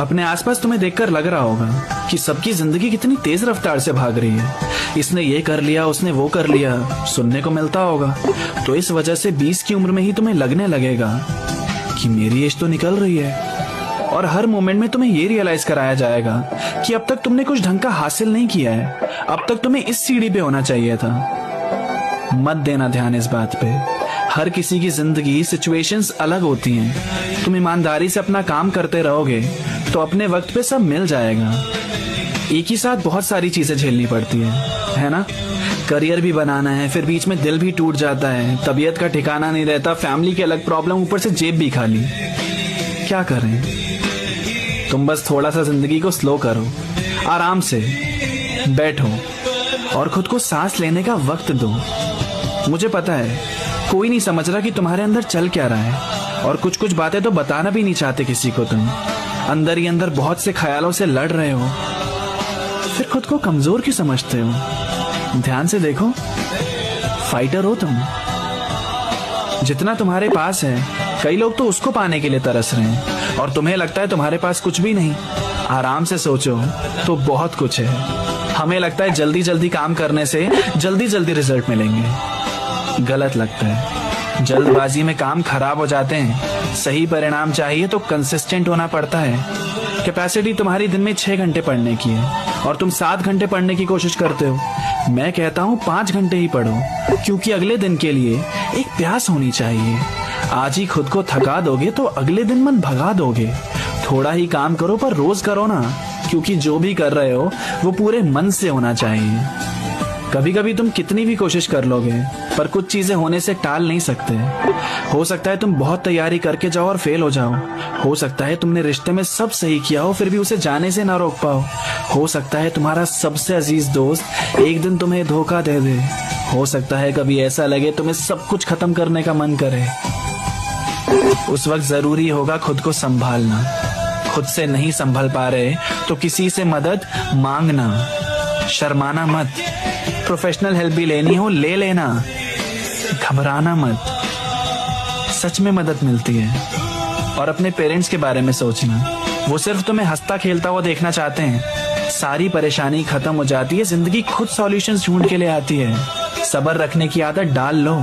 अपने आसपास तुम्हें देखकर लग रहा होगा कि सबकी जिंदगी कितनी तेज रफ्तार से भाग रही है। इसने ये कर लिया, उसने वो कर लिया, सुनने को मिलता होगा। तो इस वजह से 20 की उम्र में ही तुम्हें लगने लगेगा कि मेरी एज तो निकल रही है। और हर मोमेंट में तुम्हें ये रियलाइज कराया जाएगा कि अब तक तुमने कुछ ढंग का हासिल नहीं किया है, अब तक तुम्हें इस सीढ़ी पे होना चाहिए था। मत देना ध्यान इस बात पे। हर किसी की जिंदगी सिचुएशंस अलग होती हैं। तुम ईमानदारी से अपना काम करते रहोगे तो अपने वक्त पे सब मिल जाएगा। एक ही साथ बहुत सारी चीजें झेलनी पड़ती है ना? करियर भी बनाना है, फिर बीच में दिल भी टूट जाता है, तबीयत का ठिकाना नहीं रहता, फैमिली की अलग प्रॉब्लम, ऊपर से जेब भी खाली। क्या करें? तुम बस थोड़ा सा जिंदगी को स्लो करो, आराम से बैठो और खुद को सांस लेने का वक्त दो। मुझे पता है कोई नहीं समझ रहा कि तुम्हारे अंदर चल क्या रहा है, और कुछ कुछ बातें तो बताना भी नहीं चाहते किसी को। तुम अंदर ही अंदर बहुत से ख्यालों से लड़ रहे हो, फिर खुद को कमजोर क्यों समझते हो? ध्यान से देखो, फाइटर हो तुम। जितना तुम्हारे पास है, कई लोग तो उसको पाने के लिए तरस रहे हैं, और तुम्हें लगता है तुम्हारे पास कुछ भी नहीं। आराम से सोचो तो बहुत कुछ है। हमें लगता है जल्दी जल्दी काम करने से जल्दी जल्दी रिजल्ट मिलेंगे। गलत लगता है। जल्दबाजी में काम खराब हो जाते हैं। सही परिणाम चाहिए तो कंसिस्टेंट होना पड़ता है। कैपेसिटी तुम्हारी दिन में 6 घंटे पढ़ने की है और तुम 7 घंटे पढ़ने की कोशिश करते हो। मैं कहता हूँ 5 घंटे ही पढ़ो, क्योंकि अगले दिन के लिए एक प्यास होनी चाहिए। आज ही खुद को थका दोगे तो अगले दिन मन भगा दोगे। थोड़ा ही काम करो पर रोज करो ना, क्योंकि जो भी कर रहे हो वो पूरे मन से होना चाहिए। कभी कभी तुम कितनी भी कोशिश कर लोगे पर कुछ चीजें होने से टाल नहीं सकते। हो सकता है तुम बहुत तैयारी करके जाओ और फेल हो जाओ। हो सकता है तुमने रिश्ते में सब सही किया हो फिर भी उसे जाने से ना रोक पाओ। हो सकता है तुम्हारा सबसे अजीज दोस्त एक दिन तुम्हें धोखा दे दे। हो सकता है कभी ऐसा लगे तुम्हें सब कुछ खत्म करने का मन करे। उस वक्त जरूरी होगा खुद को संभालना। खुद से नहीं संभल पा रहे तो किसी से मदद मांगना। शर्माना मत। प्रोफेशनल हेल्प भी लेनी हो ले लेना। घबराना मत, सच में मदद मिलती है। और अपने पेरेंट्स के बारे में सोचना, वो सिर्फ तुम्हें हंसता खेलता हुआ देखना चाहते हैं। सारी परेशानी खत्म हो जाती है, जिंदगी खुद सॉल्यूशंस ढूंढ के ले आती है। सब्र रखने की आदत डाल लो,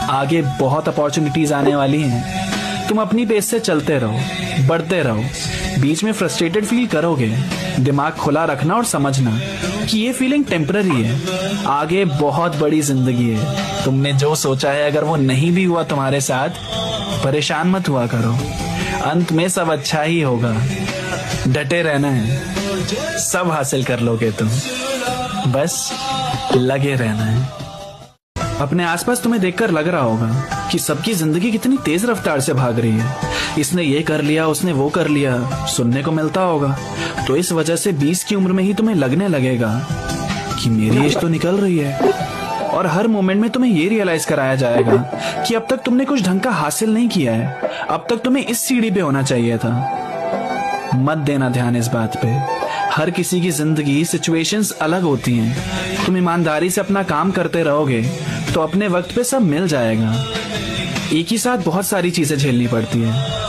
आगे बहुत अपॉर्चुनिटीज आने वाली हैं। तुम अपनी पेस से चलते रहो, बढ़ते रहो। बीच में फ्रस्ट्रेटेड फील करोगे, दिमाग खुला रखना और समझना कि ये फीलिंग टेम्पररी है। आगे बहुत बड़ी जिंदगी है। तुमने जो सोचा है अगर वो नहीं भी हुआ तुम्हारे साथ, परेशान मत हुआ करो। अंत में सब अच्छा ही होगा। डटे रहना है, सब हासिल कर लोगे तुम। बस लगे रहना है। अपने आसपास तुम्हें देखकर लग रहा होगा कि सबकी जिंदगी कितनी तेज रफ्तार से भाग रही है। इसने ये कर लिया, उसने वो कर लिया, सुनने को मिलता होगा। तो इस वजह से 20 की उम्र में ही तुम्हें लगने लगेगा कि मेरी एज तो निकल रही है। और हर मोमेंट में तुम्हें ये रियलाइज कराया जाएगा कि अब तक तुमने कुछ ढंग का हासिल नहीं किया है, अब तक तुम्हें इस सीढ़ी पे होना चाहिए था। मत देना ध्यान इस बात पे। हर किसी की जिंदगी सिचुएशंस अलग होती हैं। तुम ईमानदारी से अपना काम करते रहोगे तो अपने वक्त पे सब मिल जाएगा। एक ही साथ बहुत सारी चीजें झेलनी पड़ती है।